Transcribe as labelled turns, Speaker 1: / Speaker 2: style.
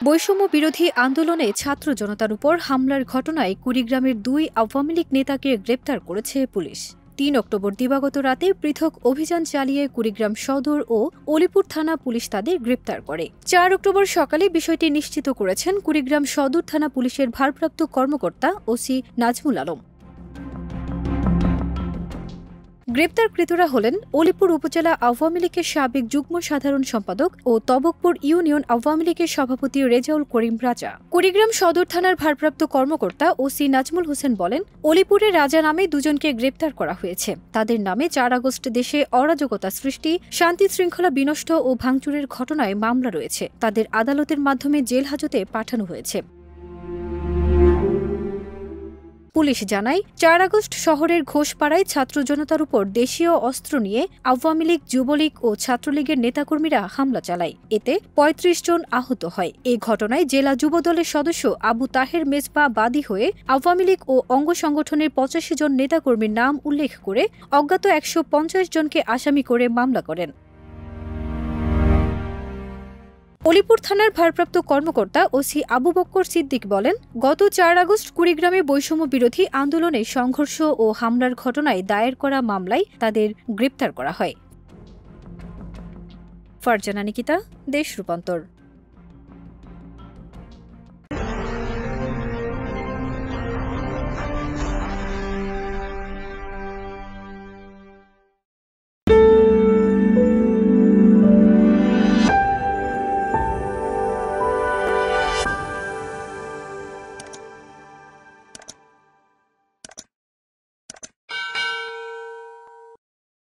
Speaker 1: বৈষম্য বিরোধী আন্দোলনে ছাত্র জনতার উপর হামলার ঘটনায় কুড়িগ্রামের ২ আওয়ামী লীগ নেতাকে গ্রেপ্তার করেছে পুলিশ। ৩ অক্টোবর দিবাগত রাতে পৃথক অভিযান চালিয়ে কুড়িগ্রাম সদর ও অলিপুর থানা পুলিশ তাদের গ্রেপ্তার করে। ৪ অক্টোবর সকালে বিষয়টি নিশ্চিত করেছেন কুড়িগ্রাম সদর থানা পুলিশের ভারপ্রাপ্ত কর্মকর্তা ওসি নাজমুল আলম। গ্রেপ্তারকৃতরা হলেন অলিপুর উপজেলা আওয়ামী লীগের সাবেক যুগ্ম সাধারণ সম্পাদক ও তবকপুর ইউনিয়ন আওয়ামী লীগের সভাপতি রেজাউল করিম রাজা। কুড়িগ্রাম সদর থানার ভারপ্রাপ্ত কর্মকর্তা ওসি নাজমুল হোসেন বলেন, অলিপুরে রাজা নামে দুজনকে গ্রেপ্তার করা হয়েছে। তাদের নামে ৪ আগস্ট দেশে অরাজকতা সৃষ্টি, শান্তি শৃঙ্খলা বিনষ্ট ও ভাঙচুরের ঘটনায় মামলা রয়েছে। তাদের আদালতের মাধ্যমে জেল হাজতে পাঠানো হয়েছে। পুলিশ জানায়, ৪ আগস্ট শহরের ঘোষপাড়ায় ছাত্র জনতার উপর দেশীয় অস্ত্র নিয়ে আওয়ামী লীগ, যুবলীগ ও ছাত্রলীগের নেতাকর্মীরা হামলা চালায়। এতে ৩৫ জন আহত হয়। এ ঘটনায় জেলা যুবদলের সদস্য আবু তাহের মেজবা বাদী হয়ে আওয়ামী লীগ ও অঙ্গ সংগঠনের ৮৫ জন নেতাকর্মীর নাম উল্লেখ করে অজ্ঞাত ১৫০ জনকে আসামি করে মামলা করেন। অলিপুর থানার ভারপ্রাপ্ত কর্মকর্তা ওসি আবু বক্কর সিদ্দিক বলেন, গত ৪ আগস্ট কুড়িগ্রামে বৈষম্য বিরোধী আন্দোলনে সংঘর্ষ ও হামলার ঘটনায় দায়ের করা মামলায় তাদের গ্রেপ্তার করা হয়। ফারজানা নিকিতা, দেশ রূপান্তর।